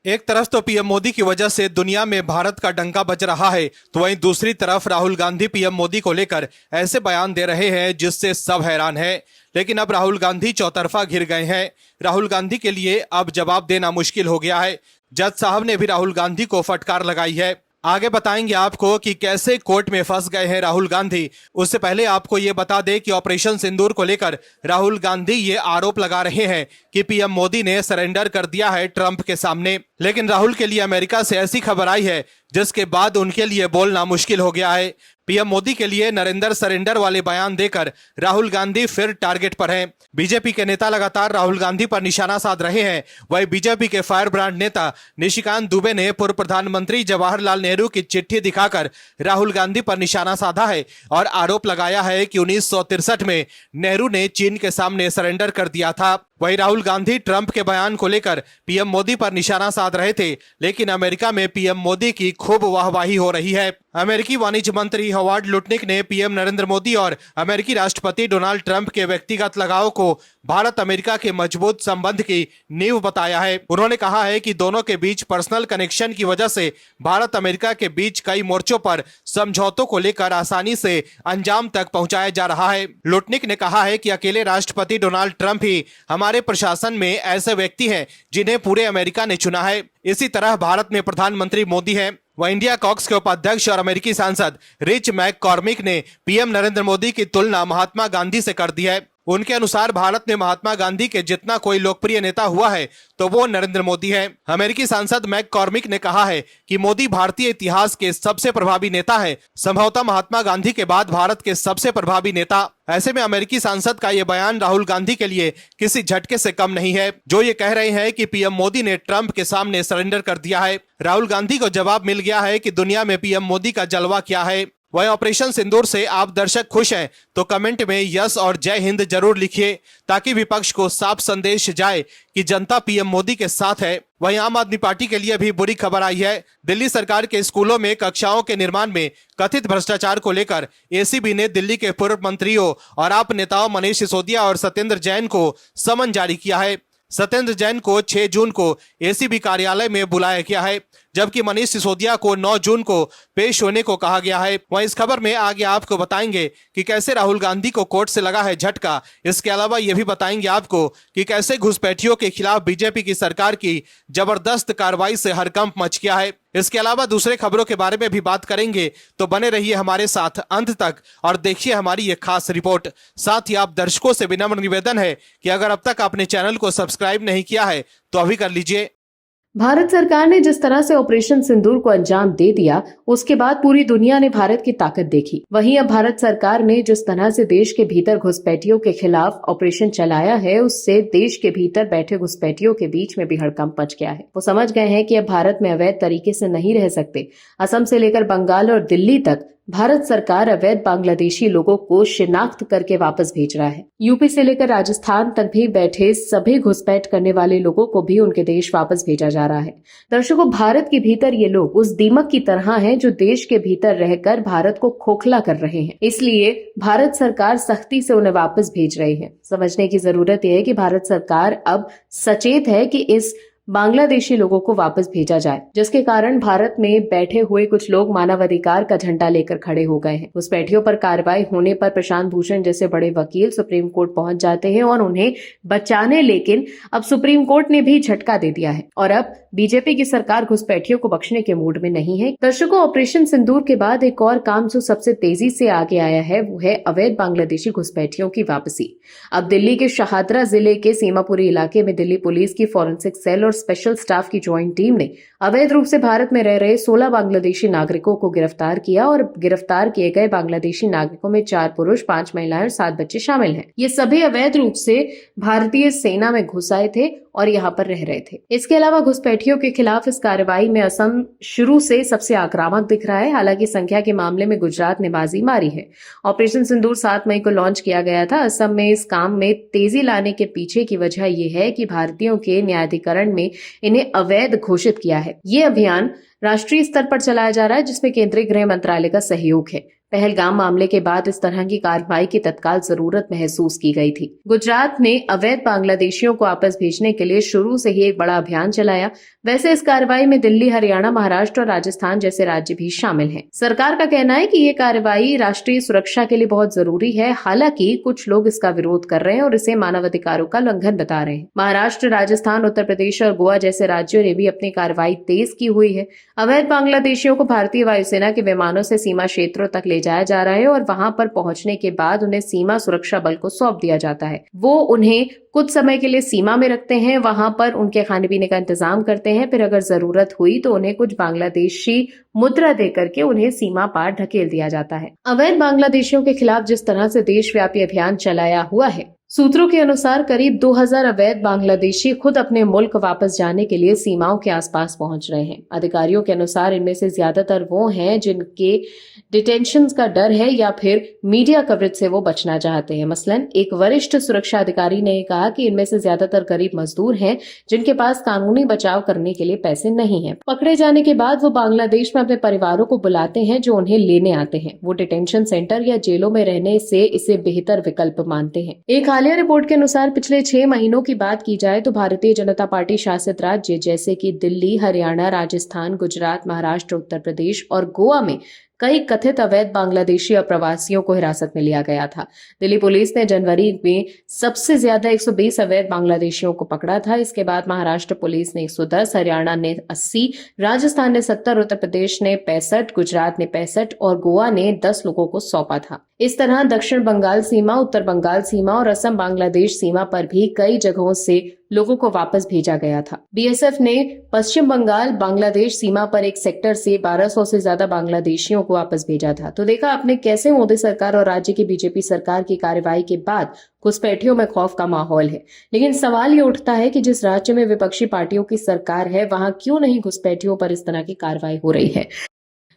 एक तरफ तो पीएम मोदी की वजह से दुनिया में भारत का डंका बज रहा है, तो वहीं दूसरी तरफ राहुल गांधी पीएम मोदी को लेकर ऐसे बयान दे रहे हैं जिससे सब हैरान है। लेकिन अब राहुल गांधी चौतरफा घिर गए हैं। राहुल गांधी के लिए अब जवाब देना मुश्किल हो गया है। जज साहब ने भी राहुल गांधी को फटकार लगाई है। आगे बताएंगे आपको कि कैसे कोर्ट में फंस गए हैं राहुल गांधी। उससे पहले आपको ये बता दें कि ऑपरेशन सिंदूर को लेकर राहुल गांधी ये आरोप लगा रहे हैं कि पीएम मोदी ने सरेंडर कर दिया है ट्रंप के सामने। लेकिन राहुल के लिए अमेरिका से ऐसी खबर आई है जिसके बाद उनके लिए बोलना मुश्किल हो गया है। पीएम मोदी के लिए नरेंद्र सरेंडर वाले बयान देकर राहुल गांधी फिर टारगेट पर हैं। बीजेपी के नेता लगातार राहुल गांधी पर निशाना साध रहे हैं। वहीं बीजेपी के फायर ब्रांड नेता निशिकांत दुबे ने पूर्व प्रधानमंत्री जवाहरलाल नेहरू की चिट्ठी दिखाकर राहुल गांधी पर निशाना साधा है और आरोप लगाया है कि 1963 में नेहरू ने चीन के सामने सरेंडर कर दिया था। वहीं राहुल गांधी ट्रंप के बयान को लेकर पीएम मोदी पर निशाना साध रहे थे, लेकिन अमेरिका में पीएम मोदी की खूब वाहवाही हो रही है। अमेरिकी वाणिज्य मंत्री हॉवर्ड लुटनिक ने पीएम नरेंद्र मोदी और अमेरिकी राष्ट्रपति डोनाल्ड ट्रंप के व्यक्तिगत लगाव को भारत अमेरिका के मजबूत संबंध की नींव बताया है। उन्होंने कहा है कि दोनों के बीच पर्सनल कनेक्शन की वजह से भारत अमेरिका के बीच कई मोर्चों पर समझौतों को लेकर आसानी से अंजाम तक पहुंचाया जा रहा है। लुटनिक ने कहा है कि अकेले राष्ट्रपति डोनाल्ड ट्रंप ही हमारे प्रशासन में ऐसे व्यक्ति हैं जिन्हें पूरे अमेरिका ने चुना है। इसी तरह भारत में प्रधानमंत्री मोदी हैं। वह इंडिया कॉक्स के उपाध्यक्ष और अमेरिकी सांसद रिच मैककॉर्मिक ने पीएम नरेंद्र मोदी की तुलना महात्मा गांधी से कर दी है। उनके अनुसार भारत में महात्मा गांधी के जितना कोई लोकप्रिय नेता हुआ है तो वो नरेंद्र मोदी है। अमेरिकी सांसद मैककॉर्मिक ने कहा है कि मोदी भारतीय इतिहास के सबसे प्रभावी नेता है, संभवतः महात्मा गांधी के बाद भारत के सबसे प्रभावी नेता। ऐसे में अमेरिकी सांसद का ये बयान राहुल गांधी के लिए किसी झटके से कम नहीं है, जो ये कह रहे हैं कि पीएम मोदी ने ट्रंप के सामने सरेंडर कर दिया है। राहुल गांधी को जवाब मिल गया है कि दुनिया में पीएम मोदी का जलवा क्या है। वहीं ऑपरेशन सिंदूर से आप दर्शक खुश हैं तो कमेंट में यस और जय हिंद जरूर लिखिए, ताकि विपक्ष को साफ संदेश जाए कि जनता पीएम मोदी के साथ है। वहीं आम आदमी पार्टी के लिए भी बुरी खबर आई है। दिल्ली सरकार के स्कूलों में कक्षाओं के निर्माण में कथित भ्रष्टाचार को लेकर एसीबी ने दिल्ली के पूर्व मंत्रियों और आप नेताओं मनीष सिसोदिया और सत्येंद्र जैन को समन जारी किया है। सत्येंद्र जैन को 6 जून को एसीबी कार्यालय में बुलाया गया है, जबकि मनीष सिसोदिया को 9 जून को पेश होने को कहा गया है। वहीं इस खबर में आगे आपको बताएंगे कि कैसे राहुल गांधी को कोर्ट से लगा है झटका। इसके अलावा यह भी बताएंगे आपको कि कैसे घुसपैठियों के खिलाफ बीजेपी की सरकार की जबरदस्त कार्रवाई से हड़कंप मच गया है। इसके अलावा दूसरे खबरों के बारे में भी बात करेंगे, तो बने रहिए हमारे साथ अंत तक और देखिए हमारी ये खास रिपोर्ट। साथ ही आप दर्शकों से विनम्र निवेदन है कि अगर अब तक आपने चैनल को सब्सक्राइब नहीं किया है तो अभी कर लीजिए। भारत सरकार ने जिस तरह से ऑपरेशन सिंदूर को अंजाम दे दिया, उसके बाद पूरी दुनिया ने भारत की ताकत देखी। वहीं अब भारत सरकार ने जिस तरह से देश के भीतर घुसपैठियों के खिलाफ ऑपरेशन चलाया है, उससे देश के भीतर बैठे घुसपैठियों के बीच में भी हड़कंप मच गया है। वो समझ गए हैं कि अब भारत में अवैध तरीके से नहीं रह सकते। असम से लेकर बंगाल और दिल्ली तक भारत सरकार अवैध बांग्लादेशी लोगों को शिनाख्त करके वापस भेज रहा है। यूपी से लेकर राजस्थान तक भी बैठे सभी घुसपैठ करने वाले लोगों को भी उनके देश वापस भेजा जा रहा है। दर्शकों, भारत के भीतर ये लोग उस दीमक की तरह हैं जो देश के भीतर रहकर भारत को खोखला कर रहे हैं। इसलिए भारत सरकार सख्ती से उन्हें वापस भेज रही है। समझने की जरूरत यह है कि भारत सरकार अब सचेत है कि इस बांग्लादेशी लोगों को वापस भेजा जाए, जिसके कारण भारत में बैठे हुए कुछ लोग मानवाधिकार का झंडा लेकर खड़े हो गए हैं। घुसपैठियों पर कार्रवाई होने पर प्रशांत भूषण जैसे बड़े वकील सुप्रीम कोर्ट पहुंच जाते हैं और उन्हें बचाने, लेकिन अब सुप्रीम कोर्ट ने भी झटका दे दिया है और अब बीजेपी की सरकार घुसपैठियों को बख्शने के मूड में नहीं है। दर्शकों, ऑपरेशन सिंदूर के बाद एक और काम जो सबसे तेजी से आगे आया है वो है अवैध बांग्लादेशी घुसपैठियों की वापसी। अब दिल्ली के शाहदरा जिले के सीमापुरी इलाके में दिल्ली पुलिस की फॉरेंसिक सेल और स्पेशल स्टाफ की ज्वाइंट टीम ने अवैध रूप से भारत में रह रहे 16 बांग्लादेशी नागरिकों को गिरफ्तार किया और गिरफ्तार किए गए बांग्लादेशी नागरिकों में 4 पुरुष, 5 महिलाएं और 7 बच्चे शामिल हैं। ये सभी अवैध रूप से भारतीय सेना में घुस आए थे और यहाँ पर रह रहे थे। इसके अलावा घुसपैठियों के खिलाफ इस कार्रवाई में असम शुरू से सबसे आक्रामक दिख रहा है। हालांकि संख्या के मामले में गुजरात ने बाजी मारी है। ऑपरेशन सिंदूर 7 मई को लॉन्च किया गया था। असम में इस काम में तेजी लाने के पीछे की वजह यह है कि भारतीयों के न्यायाधिकरण में इन्हें अवैध घोषित किया है। ये अभियान राष्ट्रीय स्तर पर चलाया जा रहा है, जिसमें केंद्रीय गृह मंत्रालय का सहयोग है। पहलगाम मामले के बाद इस तरह की कार्रवाई की तत्काल जरूरत महसूस की गई थी। गुजरात ने अवैध बांग्लादेशियों को वापस भेजने के लिए शुरू से ही एक बड़ा अभियान चलाया। वैसे इस कार्रवाई में दिल्ली, हरियाणा, महाराष्ट्र और राजस्थान जैसे राज्य भी शामिल हैं। सरकार का कहना है कि ये कार्रवाई राष्ट्रीय सुरक्षा के लिए बहुत जरूरी है। हालांकि कुछ लोग इसका विरोध कर रहे हैं और इसे मानवाधिकारों का उल्लंघन बता रहे हैं। महाराष्ट्र, राजस्थान, उत्तर प्रदेश और गोवा जैसे राज्यों ने भी अपनी कार्रवाई तेज की हुई है। अवैध बांग्लादेशियों को भारतीय वायुसेना के विमानों से सीमा क्षेत्रों तक ले जाया जा रहा है और वहां पर पहुंचने के बाद उन्हें सीमा सुरक्षा बल को सौंप दिया जाता है। वो उन्हें कुछ समय के लिए सीमा में रखते हैं, वहां पर उनके खाने पीने का इंतजाम करते हैं। फिर अगर जरूरत हुई तो उन्हें कुछ बांग्लादेशी मुद्रा देकर के उन्हें सीमा पार ढकेल दिया जाता है। अवैध बांग्लादेशियों के खिलाफ जिस तरह से देशव्यापी अभियान चलाया हुआ है, सूत्रों के अनुसार करीब 2000 अवैध बांग्लादेशी खुद अपने मुल्क वापस जाने के लिए सीमाओं के आसपास पहुंच रहे हैं। अधिकारियों के अनुसार इनमें से ज्यादातर वो हैं जिनके डिटेंशन का डर है या फिर मीडिया कवरेज से वो बचना चाहते हैं। मसलन एक वरिष्ठ सुरक्षा अधिकारी ने कहा कि इनमें से ज्यादातर गरीब मजदूर हैं जिनके पास कानूनी बचाव करने के लिए पैसे नहीं हैं। पकड़े जाने के बाद वो बांग्लादेश में अपने परिवारों को बुलाते हैं जो उन्हें लेने आते हैं। वो डिटेंशन सेंटर या जेलों में रहने से इसे बेहतर विकल्प मानते हैं। एक हालिया रिपोर्ट के अनुसार पिछले 6 महीनों की बात की जाए तो भारतीय जनता पार्टी शासित राज्य जैसे कि दिल्ली, हरियाणा, राजस्थान, गुजरात, महाराष्ट्र, उत्तर प्रदेश और गोवा में कई कथित अवैध बांग्लादेशी अप्रवासियों को हिरासत में लिया गया था। दिल्ली पुलिस ने जनवरी में सबसे ज्यादा 120 अवैध बांग्लादेशियों को पकड़ा था। इसके बाद महाराष्ट्र पुलिस ने 110, हरियाणा ने 80, राजस्थान ने 70, उत्तर प्रदेश ने 65, गुजरात ने 65 और गोवा ने 10 लोगों को सौंपा था। इस तरह दक्षिण बंगाल सीमा, उत्तर बंगाल सीमा और असम बांग्लादेश सीमा पर भी कई जगहों से लोगों को वापस भेजा गया था। बीएसएफ ने पश्चिम बंगाल बांग्लादेश सीमा पर एक सेक्टर से 1200 से ज्यादा बांग्लादेशियों को वापस भेजा था। तो देखा आपने कैसे मोदी सरकार और राज्य की बीजेपी सरकार की कार्रवाई के बाद घुसपैठियों में खौफ का माहौल है। लेकिन सवाल ये उठता है कि जिस राज्य में विपक्षी पार्टियों की सरकार है वहां क्यों नहीं घुसपैठियों पर इस तरह की कार्रवाई हो रही है।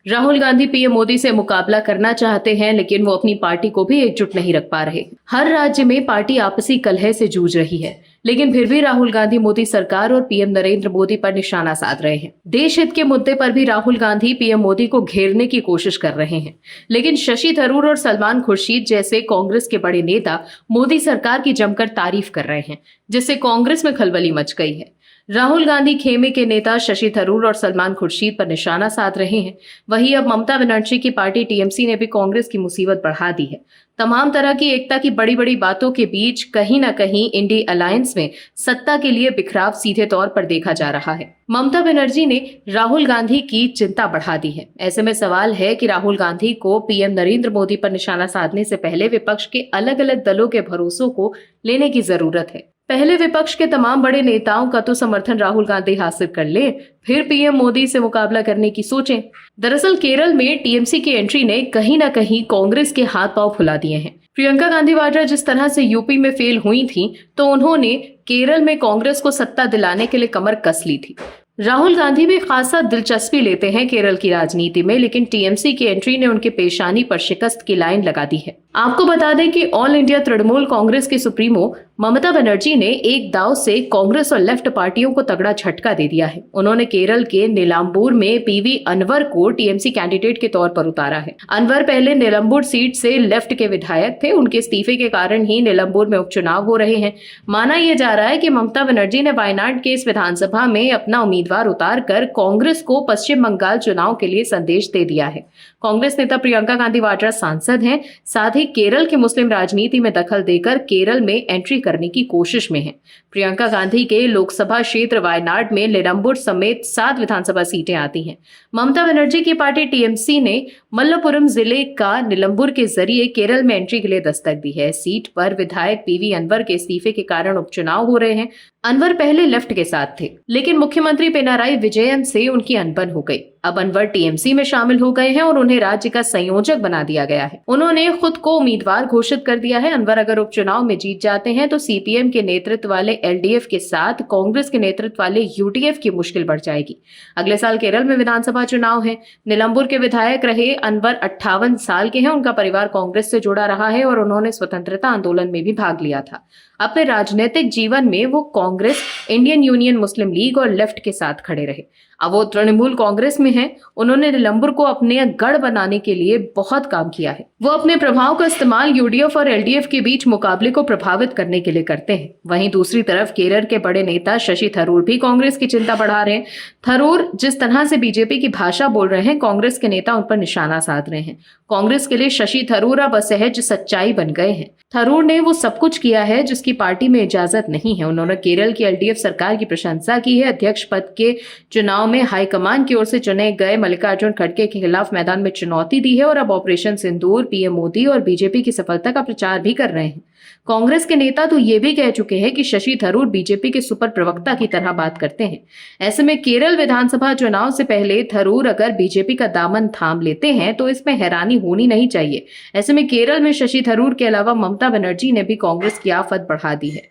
राहुल गांधी पीएम मोदी से मुकाबला करना चाहते हैं लेकिन वो अपनी पार्टी को भी एकजुट नहीं रख पा रहे। हर राज्य में पार्टी आपसी कलह से जूझ रही है, लेकिन फिर भी राहुल गांधी मोदी सरकार और पीएम नरेंद्र मोदी पर निशाना साध रहे हैं। देश हित के मुद्दे पर भी राहुल गांधी पीएम मोदी को घेरने की कोशिश कर रहे हैं, लेकिन शशि थरूर और सलमान खुर्शीद जैसे कांग्रेस के बड़े नेता मोदी सरकार की जमकर तारीफ कर रहे हैं, जिससे कांग्रेस में खलबली मच गई है। राहुल गांधी खेमे के नेता शशि थरूर और सलमान खुर्शीद पर निशाना साध रहे हैं। वहीं अब ममता बनर्जी की पार्टी टीएमसी ने भी कांग्रेस की मुसीबत बढ़ा दी है। तमाम तरह की एकता की बड़ी बड़ी बातों के बीच कहीं न कहीं इंडी अलायंस में सत्ता के लिए बिखराव सीधे तौर पर देखा जा रहा है। ममता बनर्जी ने राहुल गांधी की चिंता बढ़ा दी है। ऐसे में सवाल है कि राहुल गांधी को पीएम नरेंद्र मोदी पर निशाना साधने से पहले विपक्ष के अलग अलग दलों के भरोसों को लेने की जरूरत है। पहले विपक्ष के तमाम बड़े नेताओं का तो समर्थन राहुल गांधी हासिल कर ले, फिर पीएम मोदी से मुकाबला करने की सोचें। दरअसल केरल में टीएमसी की एंट्री ने कहीं न कहीं कांग्रेस के हाथ पांव फुला दिए हैं। प्रियंका गांधी वाड्रा जिस तरह से यूपी में फेल हुई थी, तो उन्होंने केरल में कांग्रेस को सत्ता दिलाने के लिए कमर कस ली थी। राहुल गांधी भी खासा दिलचस्पी लेते हैं केरल की राजनीति में, लेकिन टीएमसी की एंट्री ने उनके पेशानी पर शिकस्त की लाइन लगा दी है। आपको बता दें कि ऑल इंडिया तृणमूल कांग्रेस के सुप्रीमो ममता बनर्जी ने एक दाव से कांग्रेस और लेफ्ट पार्टियों को तगड़ा झटका दे दिया है। उन्होंने केरल के नीलांबूर में पीवी अनवर को टीएमसी कैंडिडेट के तौर पर उतारा है। अनवर पहले नीलांबूर सीट से लेफ्ट के विधायक थे। उनके इस्तीफे के कारण ही नीलांबूर में उपचुनाव हो रहे हैं। माना यह जा रहा है कि ममता बनर्जी ने वायनाड के इस विधानसभा में अपना उम्मीदवार उतार कर कांग्रेस को पश्चिम बंगाल चुनाव के लिए संदेश दे दिया है। कांग्रेस नेता प्रियंका गांधी वाड्रा सांसद हैं, साथ ही केरल की मुस्लिम राजनीति में दखल देकर केरल में एंट्री करने की कोशिश में हैं। प्रियंका गांधी के लोकसभा क्षेत्र वायनाड में निलंबुर समेत 7 विधानसभा सीटें आती हैं। ममता बनर्जी की पार्टी टीएमसी ने मल्लपुरम जिले का निलंबुर के जरिए केरल में एंट्री के लिए दस्तक दी है। सीट पर विधायक पीवी अनवर के इस्तीफे के कारण उपचुनाव हो रहे हैं। अनवर पहले लेफ्ट के साथ थे, लेकिन मुख्यमंत्री पिनाराई विजयन से उनकी अनबन हो गई। अब अनवर टीएमसी में शामिल हो गए हैं और उन्हें राज्य का संयोजक बना दिया गया है। उन्होंने खुद को उम्मीदवार घोषित कर दिया है। अनवर अगर उपचुनाव में जीत जाते हैं तो सीपीएम के नेतृत्व वाले एलडीएफ के साथ कांग्रेस के नेतृत्व वाले यूडीएफ की मुश्किल बढ़ जाएगी। अगले साल केरल में विधानसभा चुनाव है। निलंबुर के विधायक रहे अनवर 58 साल के हैं। उनका परिवार कांग्रेस से जुड़ा रहा है और उन्होंने स्वतंत्रता आंदोलन में भी भाग लिया था। अपने राजनीतिक जीवन में वो कांग्रेस, इंडियन यूनियन मुस्लिम लीग और लेफ्ट के साथ खड़े रहे। अब वो तृणमूल कांग्रेस में हैं। उन्होंने निलंबर को अपने गढ़ बनाने के लिए बहुत काम किया है। वो अपने प्रभाव का इस्तेमाल यूडीएफ और एलडीएफ के बीच मुकाबले को प्रभावित करने के लिए करते हैं। वहीं दूसरी तरफ केरल के बड़े नेता शशि थरूर भी कांग्रेस की चिंता बढ़ा रहे हैं। थरूर जिस तरह से बीजेपी की भाषा बोल रहे हैं, कांग्रेस के नेता उन पर निशाना साध रहे हैं। कांग्रेस के लिए शशि थरूर अब असहज सच्चाई बन गए हैं। थरूर ने वो सब कुछ किया है जिसकी पार्टी में इजाजत नहीं है। उन्होंने केरल की एलडीएफ सरकार की प्रशंसा की है। अध्यक्ष पद के चुनाव में हाईकमान की ओर से चुने गए मल्लिकार्जुन खड़गे के खिलाफ मैदान में चुनौती दी है और अब ऑपरेशन सिंदूर, पीएम मोदी और बीजेपी की सफलता का प्रचार भी कर रहे हैं। कांग्रेस के नेता तो ये भी कह चुके हैं कि शशि थरूर बीजेपी के सुपर प्रवक्ता की तरह बात करते हैं। ऐसे में केरल विधानसभा चुनाव से पहले थरूर अगर बीजेपी का दामन थाम लेते हैं तो इसमें हैरानी होनी नहीं चाहिए। ऐसे में केरल में शशि थरूर के अलावा ममता बनर्जी ने भी कांग्रेस की आफत बढ़ा दी है।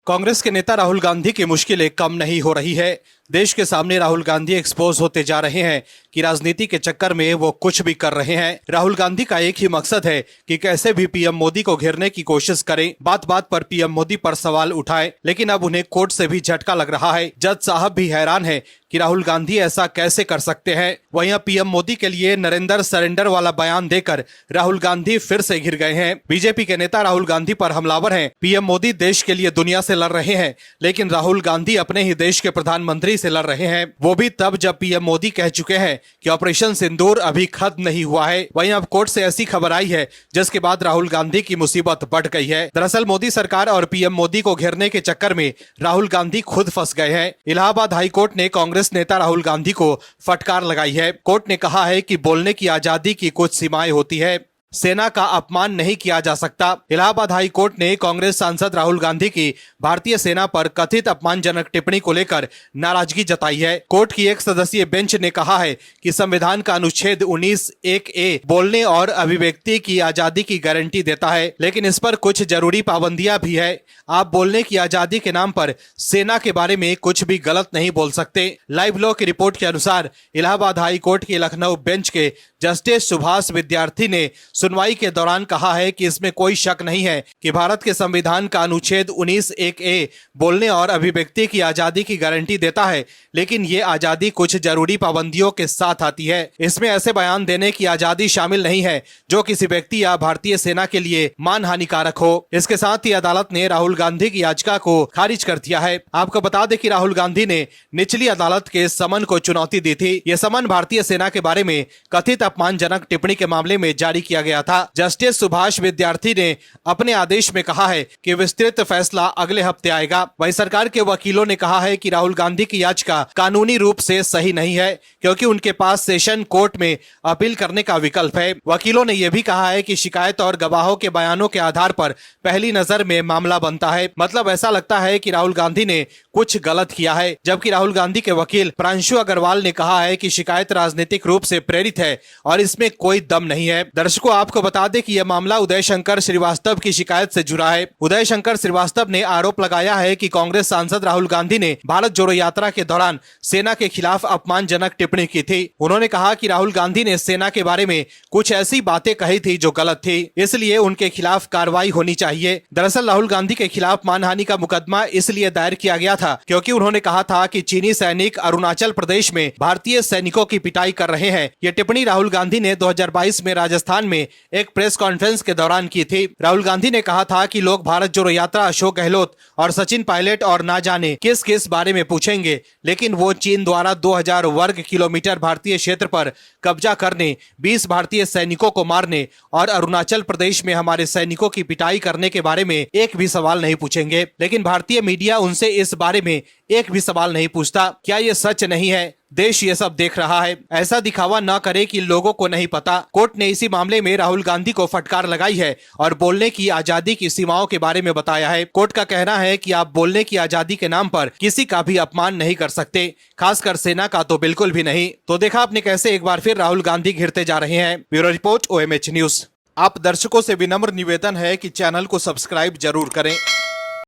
कांग्रेस के नेता राहुल गांधी की मुश्किलें कम नहीं हो रही है। देश के सामने राहुल गांधी एक्सपोज होते जा रहे हैं कि राजनीति के चक्कर में वो कुछ भी कर रहे हैं। राहुल गांधी का एक ही मकसद है कि कैसे भी पीएम मोदी को घेरने की कोशिश करें, बात बात पर पीएम मोदी पर सवाल उठाएं। लेकिन अब उन्हें कोर्ट से भी झटका लग रहा है। जज साहब भी हैरान है कि राहुल गांधी ऐसा कैसे कर सकते हैं। वहीं पीएम मोदी के लिए नरेंद्र सरेंडर वाला बयान देकर राहुल गांधी फिर से घिर गए हैं। बीजेपी के नेता राहुल गांधी पर हमलावर हैं। पीएम मोदी देश के लिए दुनिया से लड़ रहे हैं, लेकिन राहुल गांधी अपने ही देश के प्रधानमंत्री से लड़ रहे हैं, वो भी तब जब पीएम मोदी कह चुके हैं कि ऑपरेशन सिंदूर अभी खत्म नहीं हुआ है। वहीं अब कोर्ट से ऐसी खबर आई है जिसके बाद राहुल गांधी की मुसीबत बढ़ गई है। दरअसल मोदी सरकार और पीएम मोदी को घेरने के चक्कर में राहुल गांधी खुद फंस गए हैं। इलाहाबाद हाई कोर्ट ने कांग्रेस नेता राहुल गांधी को फटकार लगाई है। कोर्ट ने कहा है कि बोलने की आजादी की कुछ सीमाएं होती है, सेना का अपमान नहीं किया जा सकता। इलाहाबाद हाई कोर्ट ने कांग्रेस सांसद राहुल गांधी की भारतीय सेना पर कथित अपमानजनक टिप्पणी को लेकर नाराजगी जताई है। कोर्ट की एक सदस्यीय बेंच ने कहा है कि संविधान का अनुच्छेद 19(1)(a) बोलने और अभिव्यक्ति की आजादी की गारंटी देता है, लेकिन इस पर कुछ जरूरी पाबंदियां भी है। आप बोलने की आजादी के नाम पर सेना के बारे में कुछ भी गलत नहीं बोल सकते। लाइव लॉ की रिपोर्ट के अनुसार इलाहाबाद हाई कोर्ट की लखनऊ बेंच के जस्टिस सुभाष विद्यार्थी ने सुनवाई के दौरान कहा है कि इसमें कोई शक नहीं है कि भारत के संविधान का अनुच्छेद 19(1)(a) बोलने और अभिव्यक्ति की आजादी की गारंटी देता है, लेकिन ये आजादी कुछ जरूरी पाबंदियों के साथ आती है। इसमें ऐसे बयान देने की आजादी शामिल नहीं है जो किसी व्यक्ति या भारतीय सेना के लिए मानहानिकारक हो। इसके साथ ही अदालत ने राहुल गांधी की याचिका को खारिज कर दिया है। आपको बता दें कि राहुल गांधी ने निचली अदालत के समन को चुनौती दी थी। ये समन भारतीय सेना के बारे में कथित अपमानजनक टिप्पणी के मामले में जारी किया गया था। जस्टिस सुभाष विद्यार्थी ने अपने आदेश में कहा है कि विस्तृत फैसला अगले हफ्ते आएगा। वहीं सरकार के वकीलों ने कहा है कि राहुल गांधी की याचिका कानूनी रूप से सही नहीं है, क्योंकि उनके पास सेशन कोर्ट में अपील करने का विकल्प है। वकीलों ने यह भी कहा है कि शिकायत और गवाहों के बयानों के आधार पर पहली नजर में मामला बनता है। मतलब ऐसा लगता है कि राहुल गांधी ने कुछ गलत किया है, जबकि राहुल गांधी के वकील प्रांशु अग्रवाल ने कहा है कि शिकायत राजनीतिक रूप से प्रेरित है और इसमें कोई दम नहीं है। दर्शकों, आपको बता दें कि यह मामला उदय शंकर श्रीवास्तव की शिकायत से जुड़ा है। उदय शंकर श्रीवास्तव ने आरोप लगाया है कि कांग्रेस सांसद राहुल गांधी ने भारत जोड़ो यात्रा के दौरान सेना के खिलाफ अपमानजनक टिप्पणी की थी। उन्होंने कहा कि राहुल गांधी ने सेना के बारे में कुछ ऐसी बातें कही थी जो गलत थी, इसलिए उनके खिलाफ कार्रवाई होनी चाहिए। दरअसल राहुल गांधी के खिलाफ मानहानि का मुकदमा इसलिए दायर किया गया था क्योंकि उन्होंने कहा था कि चीनी सैनिक अरुणाचल प्रदेश में भारतीय सैनिकों की पिटाई कर रहे हैं। ये टिप्पणी राहुल गांधी ने 2022 में राजस्थान में एक प्रेस कॉन्फ्रेंस के दौरान की थी। राहुल गांधी ने कहा था कि लोग भारत जोड़ो यात्रा, अशोक गहलोत और सचिन पायलट और ना जाने किस किस बारे में पूछेंगे, लेकिन वो चीन द्वारा 2000 वर्ग किलोमीटर भारतीय क्षेत्र पर कब्जा करने, 20 भारतीय सैनिकों को मारने और अरुणाचल प्रदेश में हमारे सैनिकों की पिटाई करने के बारे में एक भी सवाल नहीं पूछेंगे। लेकिन भारतीय मीडिया उनसे इस बारे में एक भी सवाल नहीं पूछता। क्या ये सच नहीं है? देश ये सब देख रहा है। ऐसा दिखावा न करे कि लोगों को नहीं पता। कोर्ट ने इसी मामले में राहुल गांधी को फटकार लगाई है और बोलने की आजादी की सीमाओं के बारे में बताया है। कोर्ट का कहना है कि आप बोलने की आजादी के नाम पर किसी का भी अपमान नहीं कर सकते, खासकर सेना का तो बिल्कुल भी नहीं। तो देखा आपने कैसे एक बार फिर राहुल गांधी घिरते जा रहे हैं। Bureau report, OMH news. आप दर्शकों से विनम्र निवेदन है कि चैनल को सब्सक्राइब जरूर करें।